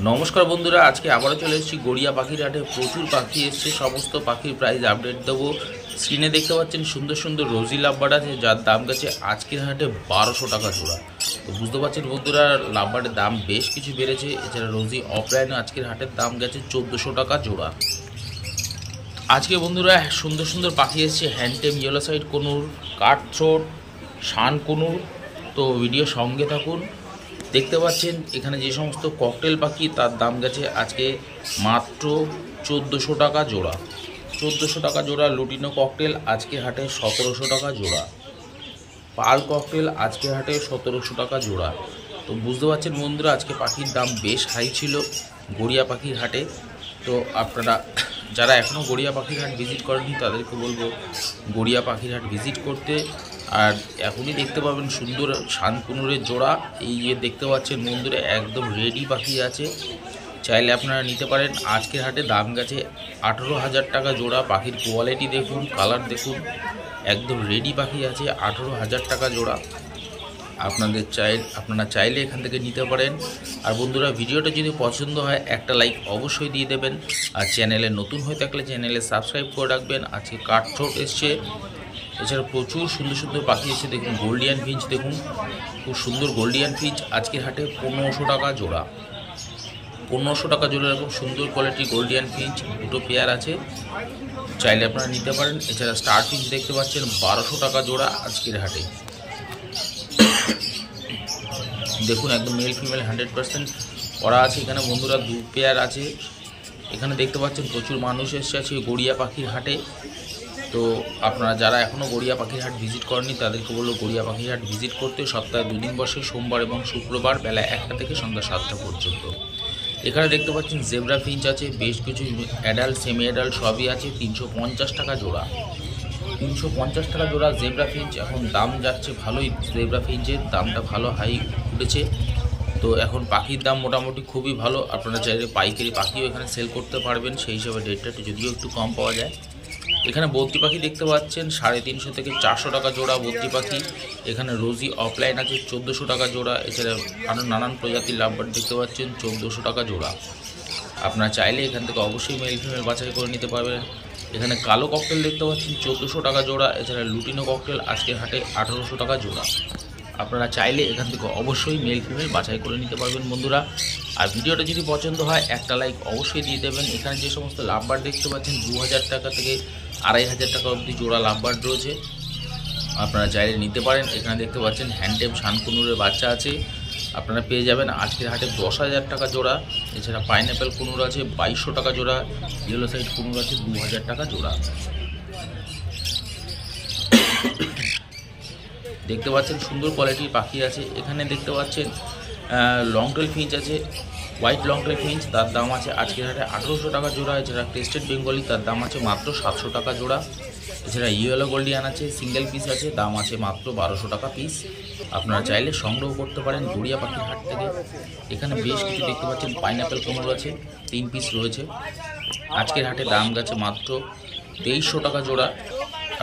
নমস্কার বন্ধুরা, আজকে আবারও চলে এসেছি গড়িয়া পাখির হাটে। প্রচুর পাখি এসছে, সমস্ত পাখির প্রাইস আপডেট দেবো। স্ক্রিনে দেখতে পাচ্ছেন সুন্দর সুন্দর রোজি লাভবার্ড আছে, যার দাম গেছে আজকের হাটে 1200 টাকা জোড়া। তো বুঝতে পারছেন বন্ধুরা, লাভবার্ডের দাম বেশ কিছু বেড়েছে। এছাড়া রোজি অফলাইনে আজকের হাটের দাম গেছে 1400 টাকা জোড়া। আজকে বন্ধুরা সুন্দর সুন্দর পাখি এসছে, হ্যান্ডটেম, ইয়েলো সাইড কনুর, কাঠথ্রোট, শান কনুর। তো ভিডিও সঙ্গে থাকুন। দেখতে পাচ্ছেন এখানে যে সমস্ত ককটেল পাখি, তার দাম গেছে আজকে মাত্র 1400 টাকা জোড়া। 1400 টাকা জোড়া। লুটিনো ককটেল আজকে হাটে 1700 টাকা জোড়া। পাল ককটেল আজকে হাটে 1700 টাকা জোড়া। তো বুঝতে পারছেন বন্ধুরা, আজকে পাখির দাম বেশ হাই ছিল গড়িয়া পাখির হাটে। তো আপনারা যারা এখনও গড়িয়া পাখির হাট ভিজিট করেননি, তাদেরকে বলবো গড়িয়া পাখির হাট ভিজিট করতে। আর এখনই দেখতে পাবেন সুন্দর শানকুনুরের জোড়া। এই যে দেখতে পাচ্ছেন বন্ধুরা, একদম রেডি পাখি আছে, চাইলে আপনারা নিতে পারেন। আজকের হাটে দাম গেছে 18,000 টাকা জোড়া। পাখির কোয়ালিটি দেখুন, কালার দেখুন, একদম রেডি পাখি আছে, 18,000 টাকা জোড়া। আপনারা চাইলে এখান থেকে নিতে পারেন। আর বন্ধুরা, ভিডিওটা যদি পছন্দ হয় একটা লাইক অবশ্যই দিয়ে দেবেন। আর চ্যানেলে নতুন হয়ে থাকলে চ্যানেলে সাবস্ক্রাইব করে রাখবেন। আজকে কাঠথ্রোট এসছে, এছাড়া প্রচুর সুন্দর সুন্দর পাখি এসছে। দেখুন গোল্ডিয়ান ফিঞ্চ, দেখুন খুব সুন্দর গোল্ডিয়ান ফিঞ্চ আজকের হাটে 1500 টাকা জোড়া। 1500 টাকা জোড়া। এরকম সুন্দর কোয়ালিটির গোল্ডিয়ান ফিঞ্চ দুটো পেয়ার আছে, চাইলে আপনারা নিতে পারেন। এছাড়া স্টার ফিঞ্চ দেখতে পাচ্ছেন 1200 টাকা জোড়া আজকের হাটে। দেখুন একদম মেল ফিমেল 100% করা আছে এখানে বন্ধুরা, দু পেয়ার আছে। এখানে দেখতে পাচ্ছেন প্রচুর মানুষ এসছে আছে গড়িয়া পাখির হাটে। তো আপনারা যারা এখনও গড়িয়া পাখির হাট ভিজিট করেননি, তাদেরকে বলবো গড়িয়া পাখির হাট ভিজিট করতে। সপ্তাহে 2 দিন বসে, সোমবার এবং শুক্রবার বেলা 1টা থেকে সন্ধ্যা 7টা পর্যন্ত। এখানে দেখতে পাচ্ছেন জেব্রা ফিঞ্চ আছে, বেশ কিছু অ্যাডাল্ট, সেমি অ্যাডাল্ট সবই আছে। 350 টাকা জোড়া। 350 টাকা জোড়া জেব্রা ফিঞ্চ। এখন দাম যাচ্ছে ভালোই, জেব্রা ফিঞ্চের দামটা ভালো হাই উঠেছে। তো এখন পাখির দাম মোটামুটি খুবই ভালো। আপনারা চাইলে পাইকারি পাখিও এখানে সেল করতে পারবেন, সেই হিসাবে রেটটা যদিও একটু কম পাওয়া যায়। এখানে বদ্রি পাখি দেখতে পাচ্ছেন 350 থেকে 400 টাকা জোড়া বদ্রি পাখি। এখানে রোজি অফলাইন আছে 1400 টাকা জোড়া। এছাড়া আরও নানান প্রজাতির লাভবার্ড দেখতে পাচ্ছেন 1400 টাকা জোড়া। আপনারা চাইলে এখান থেকে অবশ্যই মেল ফিমেল বাছাই করে নিতে পারবেন। এখানে কালো ককটেল দেখতে পাচ্ছেন 1400 টাকা জোড়া। এছাড়া লুটিনো ককটেল আজকের হাটে 1800 টাকা জোড়া। আপনারা চাইলে এখান থেকে অবশ্যই মেল ফিমেল বাছাই করে নিতে পারবেন বন্ধুরা। আর ভিডিওটা যদি পছন্দ হয় একটা লাইক অবশ্যই দিয়ে দেবেন। এখানে যে সমস্ত লাভবার্ড দেখতে পাচ্ছেন 2000 টাকা থেকে 2500 টাকা অবধি জোড়া লাভবার্ড রয়েছে, আপনারা চাইলে নিতে পারেন। এখানে দেখতে পাচ্ছেন হ্যান্ডটেম শানকুনুরের বাচ্চা আছে, আপনারা পেয়ে যাবেন আজকের হাটে 10,000 টাকা জোড়া। এছাড়া পাইনঅ্যাপেল কুনুর আছে 2200 টাকা জোড়া। ইয়েলো সাইড কুনুর আছে 2000 টাকা জোড়া। দেখতে পাচ্ছেন সুন্দর কোয়ালিটির পাখি আছে। এখানে দেখতে পাচ্ছেন লংটেল ফিঞ্চ আছে, হোয়াইট লংটেল ফিঞ্চ, তার দাম আছে আজকের হাটে 1800 টাকা জোড়া। এছাড়া ক্রেস্টেড বেঙ্গলি, তার দাম আছে মাত্র 700 টাকা জোড়া। এছাড়া ইয়েলো গোল্ডিয়ান আছে, সিঙ্গেল পিস আছে, দাম আছে মাত্র 1200 টাকা পিস। আপনারা চাইলে সংগ্রহ করতে পারেন গড়িয়া পাখির হাট থেকে। এখানে বেশ কিছু দেখতে পাচ্ছেন পাইনঅ্যাপেল কোমর আছে, 3 পিস রয়েছে। আজকের হাটে দাম গেছে মাত্র 2300 টাকা জোড়া।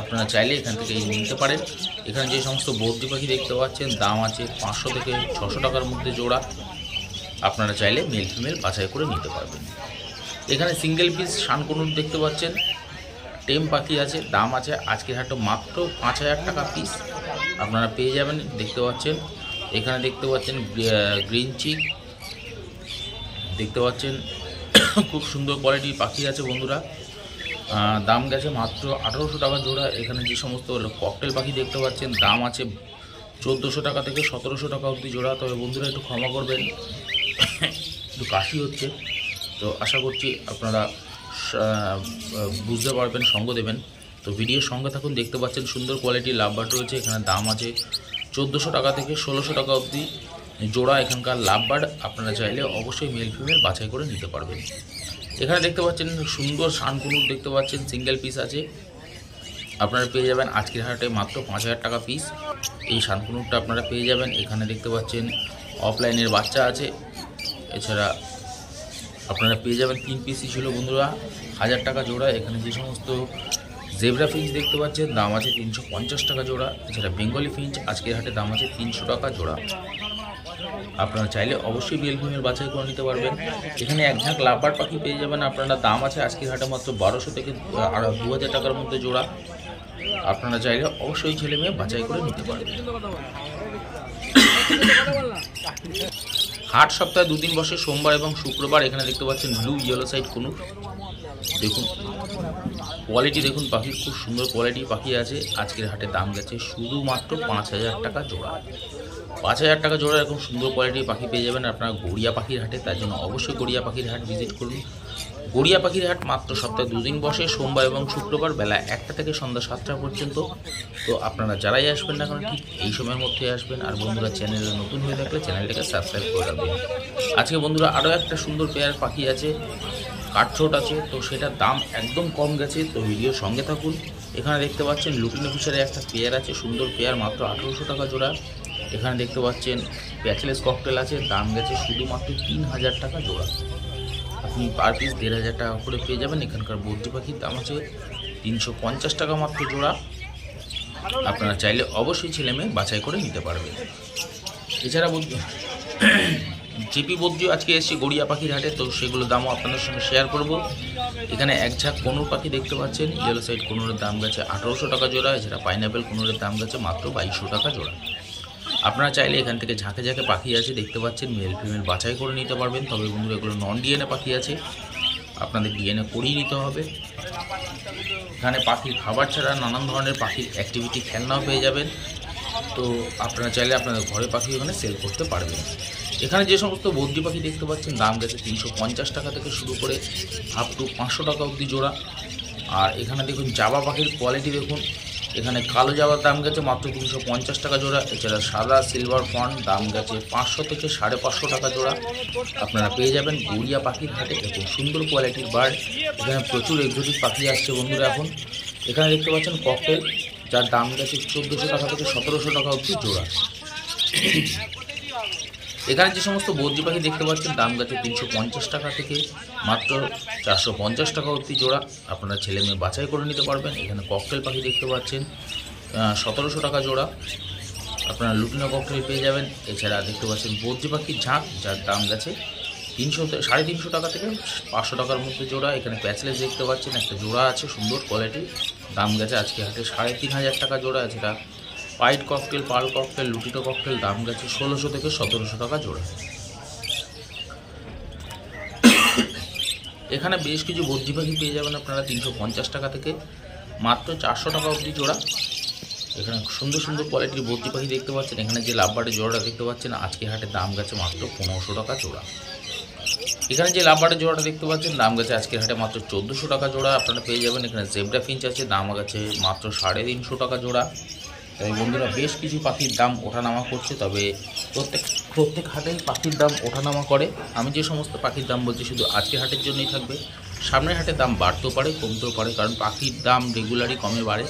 আপনারা চাইলে এখান থেকে নিতে পারেন। এখানে যে সমস্ত বদ্রি পাখি দেখতে পাচ্ছেন দাম আছে 500 থেকে 600 টাকার মধ্যে জোড়া। আপনারা চাইলে মেল ফিমেল বাছাই করে নিতে পারবেন। এখানে সিঙ্গেল পিস শানকুনুর দেখতে পাচ্ছেন, টেম পাখি আছে, দাম আছে আজকের হাটে মাত্র 5000 টাকা পিস। আপনারা পেয়ে যাবেন। দেখতে পাচ্ছেন এখানে দেখতে পাচ্ছেন গ্রিন চিক দেখতে পাচ্ছেন, খুব সুন্দর কোয়ালিটির পাখি আছে বন্ধুরা। দাম গেছে মাত্র 1800 টাকা জোড়া। এখানে যে সমস্ত ককটেল পাখি দেখতে পাচ্ছেন দাম আছে 1400 টাকা থেকে 1700 টাকা অবধি জোড়া। তবে বন্ধুরা একটু ক্ষমা করবেন, একটু কাশি হচ্ছে, তো আশা করছি আপনারা বুঝতে পারবেন, সঙ্গ দেবেন। তো ভিডিওর সঙ্গে থাকুন। দেখতে পাচ্ছেন সুন্দর কোয়ালিটির লাভবার্ড রয়েছে। এখানে দাম আছে 1400 টাকা থেকে 1600 টাকা অবধি জোড়া এখানকার লাভবার্ড। আপনারা চাইলে অবশ্যই মেল ফিমেল বাছাই করে নিতে পারবেন। এখানে দেখতে পাচ্ছেন সুন্দর শানকুনুর দেখতে পাচ্ছেন, সিঙ্গেল পিস আছে, আপনারা পেয়ে যাবেন আজকের হাটে মাত্র 5000 টাকা পিস। এই শানকুনুরটা আপনারা পেয়ে যাবেন। এখানে দেখতে পাচ্ছেন অফলাইনের বাচ্চা আছে। এছাড়া আপনারা পেয়ে যাবেন 3 পিসই ছিল বন্ধুরা, 1000 টাকা জোড়া। এখানে যে সমস্ত জেব্রা ফিঞ্চ দেখতে পাচ্ছেন দাম আছে 350 টাকা জোড়া। এছাড়া বেঙ্গলি ফিঞ্চ আজকের হাটে দাম আছে 300 টাকা জোড়া। আপনারা চাইলে অবশ্যই মেল ফিমেল বাছাই করে নিতে পারবেন। এখানে এক ঝাঁক লাভবার পাখি পেয়ে যাবেন আপনারা। দাম আছে আজকের হাটে মাত্র 1200 থেকে 2000 টাকার মধ্যে জোড়া। আপনারা চাইলে অবশ্যই ছেলে মেয়ে বাছাই করে নিতে পারবেন। হাট সপ্তাহে 2 দিন বসে, সোমবার এবং শুক্রবার। এখানে দেখতে পাচ্ছেন ব্লু ইয়েলো সাইড কোনুর। দেখুন কোয়ালিটি, দেখুন পাখির খুব সুন্দর কোয়ালিটি পাখি আছে। আজকের হাটে দাম গেছে শুধুমাত্র 5000 টাকা জোড়া। 5000 টাকা জোড়া এরকম সুন্দর কোয়ালিটির পাখি পেয়ে যাবেন আপনারা গড়িয়া পাখির হাটে। তার জন্য অবশ্যই গড়িয়া পাখির হাট ভিজিট করুন। গড়িয়া পাখির হাট মাত্র সপ্তাহে 2 দিন বসে, সোমবার এবং শুক্রবার বেলা 1টা থেকে সন্ধ্যা 7টা পর্যন্ত। তো আপনারা যারাই আসবেন না কেন ঠিক এই সময়ের মধ্যে আসবেন। আর বন্ধুরা চ্যানেলে নতুন হয়ে থাকলে চ্যানেলটাকে সাবস্ক্রাইব করে রাখবেন। আজকে বন্ধুরা আরও একটা সুন্দর পেয়ার পাখি আছে, কাঠঠোঁট আছে, তো সেটার দাম একদম কম গেছে, তো ভিডিওর সঙ্গে থাকুন। এখানে দেখতে পাচ্ছেন লুটিনো ফিশারে একটা পেয়ার আছে, সুন্দর পেয়ার, মাত্র 1800 টাকা জোড়া। এখানে দেখতে পাচ্ছেন প্যাচলেস ককটেল আছে, দাম গেছে শুধুমাত্র 3000 টাকা জোড়া। আপনি পার পিস 1500 টাকা করে পেয়ে যাবেন। এখানকার বদ্রি পাখির দাম আছে 350 টাকা মাত্র জোড়া। আপনারা চাইলে অবশ্যই ছেলে মেয়ে বাছাই করে নিতে পারবেন। এছাড়া জিপি বদ্রিও আজকে এসেছে গড়িয়া পাখির হাটে, তো সেগুলোর দামও আপনাদের সঙ্গে শেয়ার করব। এখানে এক ঝাঁক কোনুর পাখি দেখতে পাচ্ছেন, ইয়েলো সাইড কোনুরের দাম গেছে 1800 টাকা জোড়া। এছাড়া পাইনাপেল কোনুরের দাম গেছে মাত্র 2200 টাকা জোড়া। আপনারা চাইলে এখান থেকে ঝাঁকে ঝাঁকে পাখি আছে দেখতে পাচ্ছেন, মেল ফিমেল বাছাই করে নিতে পারবেন। তবে বন্ধুরা এগুলো নন ডিএনএ পাখি আছে, আপনাদের ডিএনএ করিয়ে নিতে হবে। এখানে পাখির খাবার ছাড়া নানান ধরনের পাখির অ্যাক্টিভিটি খেলনাও পেয়ে যাবেন। তো আপনারা চাইলে আপনাদের ঘরে পাখি ওখানে সেল করতে পারবেন। এখানে যে সমস্ত বদ্রি পাখি দেখতে পাচ্ছেন দাম গেছে 350 টাকা থেকে শুরু করে আপ টু 500 টাকা অবধি জোড়া। আর এখানে দেখুন জাবা পাখির কোয়ালিটি দেখুন, এখানে কালো জাবার দাম গেছে মাত্র 350 টাকা জোড়া। এছাড়া সাদা সিলভার ফন দাম গেছে 500 থেকে 550 টাকা জোড়া। আপনারা পেয়ে যাবেন গড়িয়া পাখির হাটে। এরকম সুন্দর কোয়ালিটির বার্ড, এখানে প্রচুর এক্সোটিক পাখি আসছে বন্ধুরা এখন। এখানে দেখতে পাচ্ছেন ককটেল, যার দাম গেছে 1400 টাকা থেকে 1700 টাকা অবধি জোড়া। এখানে যে সমস্ত বদ্রি পাখি দেখতে পাচ্ছেন দাম গেছে 350 টাকা থেকে মাত্র 450 টাকা অবধি জোড়া। আপনারা ছেলে মেয়ে বাছাই করে নিতে পারবেন। এখানে ককটেল পাখি দেখতে পাচ্ছেন 1700 টাকা জোড়া। আপনারা লুটিনো ককটেল পেয়ে যাবেন। এছাড়া দেখতে পাচ্ছেন বদ্রি পাখির ঝাঁক, যার দাম গেছে 350 টাকা থেকে 500 টাকার মধ্যে জোড়া। এখানে প্যাচলেস দেখতে পাচ্ছেন একটা জোড়া আছে সুন্দর কোয়ালিটি, দাম গেছে আজকে হাটে 3500 টাকা জোড়া। এছাড়া white cockatiel, pearl cockatiel, lutino cockatiel দাম গেছে 1600 থেকে 1700 টাকা জোড়া। এখানে বেশ কিছু বদ্রি পাখি পেয়ে যাবেন আপনারা 350 টাকা থেকে মাত্র 400 টাকা অবধি জোড়া। এখানে সুন্দর সুন্দর কোয়ালিটির বদ্রি পাখি দেখতে পাচ্ছেন। এখানে যে লাভবার্ডের জোড়াটা দেখতে পাচ্ছেন আজকে হাটে দাম গেছে মাত্র 1500 টাকা জোড়া। এখানে যে লাভবার্ডের জোড়াটা দেখতে পাচ্ছেন দাম গেছে আজকের হাটে মাত্র 1400 টাকা জোড়া। আপনারা পেয়ে যাবেন। এখানে জেব্রা ফিঞ্চ আছে, দাম গেছে মাত্র 350 টাকা জোড়া। তবে বন্ধুরা বেশ কিছু পাখির দাম ওঠানামা করছে, তবে প্রত্যেক হাটেই পাখির দাম ওঠানামা করে। আমি যে সমস্ত পাখির দাম বলছি শুধু আজকের হাটের জন্যই থাকবে। সামনের হাটের দাম বাড়তেও পারে কমতেও পারে, কারণ পাখির দাম রেগুলারই কমে বাড়ে।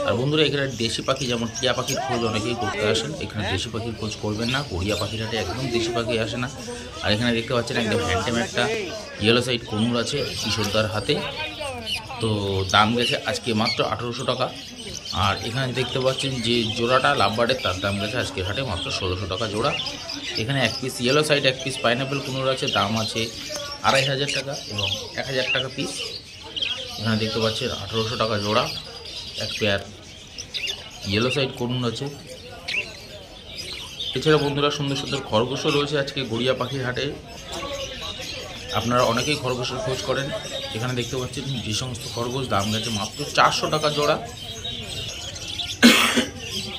আর বন্ধুরা এখানে দেশি পাখি যেমন টিয়া পাখির খোঁজ অনেকেই করতে আসেন, এখানে দেশি পাখির খোঁজ করবেন না। গড়িয়া পাখির হাটে একদম দেশি পাখি আসে না। আর এখানে দেখতে পাচ্ছেন একদম হ্যান্ডটেম একটা ইয়েলো সাইড কোনুর আছে কিশোরদার হাতে, তো দাম গেছে আজকে মাত্র 1800 টাকা। আর এখানে দেখতে পাচ্ছেন যে জোড়াটা লাভবার্ডের, তার দাম গেছে আজকের হাটে মাত্র 1600 টাকা জোড়া। এখানে এক পিস ইয়েলো সাইড, এক পিস পাইনাপেল কুনুর আছে, দাম আছে 2500 টাকা এবং 1000 টাকা পিস। এখানে দেখতে পাচ্ছেন 1800 টাকা জোড়া এক পেয়ার ইয়েলো সাইড কুনুর আছে। এছাড়া বন্ধুরা সুন্দর সুন্দর খরগোশও রয়েছে আজকে গড়িয়া পাখির হাটে। আপনারা অনেকেই খরগোশের খোঁজ করেন। এখানে দেখতে পাচ্ছেন যে সমস্ত খরগোশ দাম গেছে মাত্র 400 টাকা জোড়া।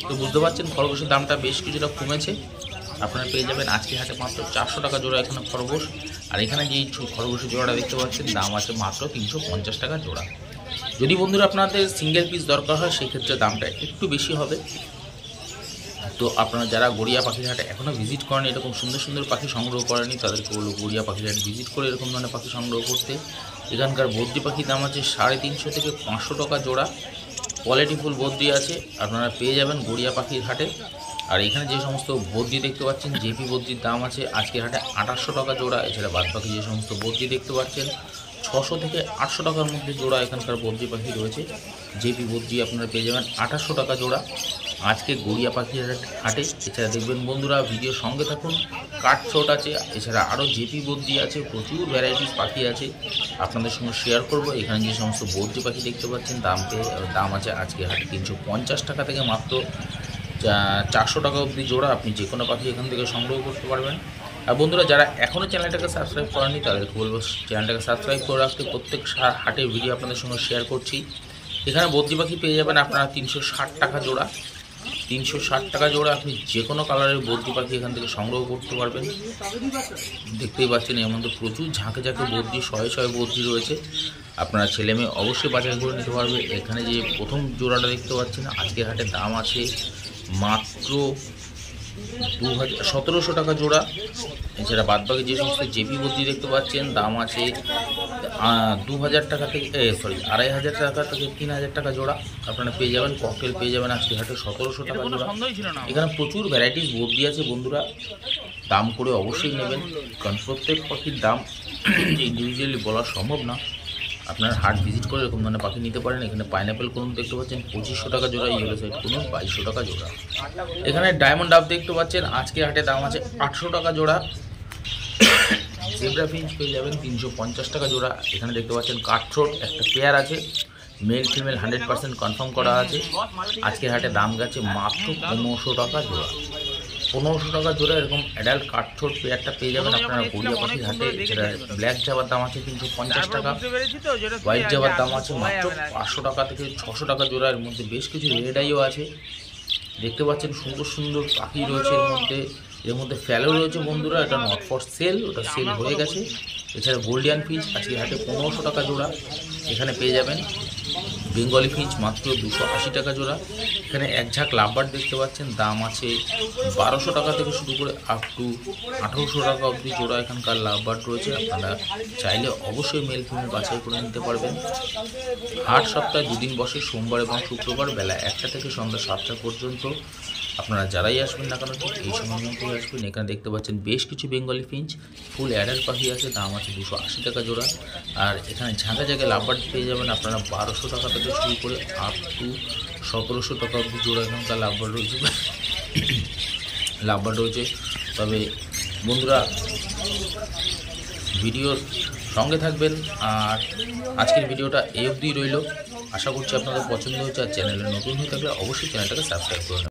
তো বুঝতে পারছেন খরগোশের দামটা বেশ কিছুটা কমেছে। আপনারা পেয়ে যাবেন আজকে হাটে মাত্র 400 টাকা জোড়া এখানে খরগোশ। আর এখানে যেই খরগোশের জোড়াটা দেখতে পাচ্ছেন দাম আছে মাত্র 350 টাকা জোড়া। যদি বন্ধুরা আপনাদের সিঙ্গেল পিস দরকার হয় সেক্ষেত্রে দামটা একটু বেশি হবে। তো আপনারা যারা গড়িয়া পাখির হাটে এখনও ভিজিট করেন, এরকম সুন্দর সুন্দর পাখি সংগ্রহ করেনি, তাদেরকে বলবো গড়িয়া পাখির হাটে ভিজিট করে এরকম ধরনের পাখি সংগ্রহ করতে। এখানকার বদ্রি পাখির দাম আছে 350 থেকে 500 টাকা জোড়া। কোয়ালিটিফুল বদ্রি আছে, আপনারা পেয়ে যাবেন গড়িয়া পাখির হাটে। আর এখানে যে সমস্ত বদ্রি দেখতে পাচ্ছেন জেপি বদ্রির দাম আছে আজকের হাটে 2800 টাকা জোড়া। এছাড়া বাদ পাখি যে সমস্ত বদ্রি দেখতে পাচ্ছেন 600 থেকে 800 টাকার মধ্যে জোড়া এখানকার বদ্রি পাখি রয়েছে। জেপি বদ্রি আপনারা পেয়ে যাবেন 2800 টাকা জোড়া আজকে গড়িয়া পাখির হাটে। এছাড়া দেখবেন বন্ধুরা ভিডিওর সঙ্গে থাকুন, কাঠঠোঁট আছে, এছাড়া আরও জেপি বদ্রি আছে, প্রচুর ভ্যারাইটিস পাখি আছে আপনাদের সঙ্গে শেয়ার করব। এখানে যে সমস্ত বদ্রি পাখি দেখতে পাচ্ছেন দাম আছে আজকে হাটে 350 টাকা থেকে মাত্র 400 টাকা অবধি জোড়া। আপনি যে কোনো পাখি এখান থেকে সংগ্রহ করতে পারবেন। আর বন্ধুরা যারা এখনও চ্যানেলটাকে সাবস্ক্রাইব করেনি তাদেরকে বলবো চ্যানেলটাকে সাবস্ক্রাইব করে রাখতে। প্রত্যেক হাটের ভিডিও আপনাদের সঙ্গে শেয়ার করছি। এখানে বদ্রি পাখি পেয়ে যাবেন আপনারা 360 টাকা জোড়া। 360 টাকা জোড়া আপনি যে কোনো কালারের বদ্রি পাখি এখান থেকে সংগ্রহ করতে পারবেন। দেখতেই পাচ্ছেন এর মধ্যে প্রচুর ঝাঁকে ঝাঁকে বদ্রি, শয়ে শয়ে বদ্রি রয়েছে। আপনারা ছেলে মেয়ে অবশ্যই বাছাই করে নিতে পারবে। এখানে যে প্রথম জোড়াটা দেখতে পাচ্ছেন আজকের হাটে দাম আছে মাত্র 1700 টাকা জোড়া। এছাড়া বাদবাকি যে সমস্ত জেপি বদ্রি দেখতে পাচ্ছেন দাম আছে 2000 টাকা থেকে 2500 টাকা থেকে 3000 টাকা জোড়া। আপনারা পেয়ে যাবেন। ককটেল পেয়ে যাবেন আজকে হাটে 1700 টাকা জোড়া। এখানে প্রচুর ভ্যারাইটিস বদ্রি আছে বন্ধুরা, দাম করে অবশ্যই নেবেন, কারণ প্রত্যেক পাখির দাম ইন্ডিভিজুয়ালি বলা সম্ভব না। আপনার হাট ভিজিট করে এরকম ধরনের পাখি নিতে পারেন। এখানে পাইনাপেল কোন দেখতে পাচ্ছেন 2500 টাকা জোড়া, ইয়েলো সাইড কোন 2200 টাকা জোড়া। এখানে ডায়মন্ড ডাব দেখতে পাচ্ছেন আজকে হাটে দাম আছে 800 টাকা জোড়া। জেব্রা ফিঞ্চ পেয়ে যাবেন 350 টাকা জোড়া। এখানে দেখতে পাচ্ছেন কাঠঠোঁট একটা পেয়ার আছে, মেল ফিমেল 100% কনফার্ম করা আছে। আজকের হাটে দাম গেছে মাত্র 1500 টাকা জোড়া। 1500 টাকা জোড়া এরকম অ্যাডাল্ট কাঠঠোঁট পেয়ারটা পেয়ে যাবেন আপনারা গড়িয়া পাখির হাটে। যেটা ব্ল্যাক জাবার দাম আছে 350 টাকা, হোয়াইট জাবার দাম আছে মাত্র 500 টাকা থেকে 600 টাকা জোড়া। এর মধ্যে বেশ কিছু রেড আইও আছে, দেখতে পাচ্ছেন সুন্দর সুন্দর পাখি রয়েছে এর মধ্যে ফ্যালো রয়েছে বন্ধুরা। এটা নট ফর সেল, ওটা সেল হয়ে গেছে। এছাড়া গোল্ডিয়ান ফিঞ্চ আজকে হাটে 1500 টাকা জোড়া। এখানে পেয়ে যাবেন বেঙ্গলি ফিঞ্চ মাত্র 280 টাকা জোড়া। এখানে এক ঝাঁক লাভবার্ড দেখতে পাচ্ছেন, দাম আছে 1200 টাকা থেকে শুরু করে আপ টু 1800 টাকা অবধি জোড়া এখানকার লাভবার্ড রয়েছে। আপনারা চাইলে অবশ্যই মেল ফিমেল বাছাই করে নিতে পারবেন। হাট সপ্তাহে 2 দিন বসে, সোমবার এবং শুক্রবার বেলা 1টা থেকে সন্ধ্যা 7টা পর্যন্ত। আপনারা যারাই আসবেন না কেন ঠিক এই সময়ের মধ্যেই আসবেন। এখানে দেখতে পাচ্ছেন বেশ কিছু বেঙ্গলি ফিঞ্চ ফুল অ্যাডাল্ট পাখি আছে, দাম আছে 280 টাকা জোড়া। আর এখানে ঝাঁকা জায়গায় লাভবার্ড পেয়ে যাবেন আপনারা 1200 টাকা থেকে শুরু করে আপ টু 1700 টাকা অবধি জোড়া এখানকার লাভবার্ড রয়েছে। তবে বন্ধুরা ভিডিওর সঙ্গে থাকবেন। আর আজকের ভিডিওটা এই অবধি রইল। আশা করছি আপনাদের পছন্দ হয়েছে। আর চ্যানেলে নতুন হয়ে থাকলে অবশ্যই চ্যানেলটাকে সাবস্ক্রাইব করে নেবেন।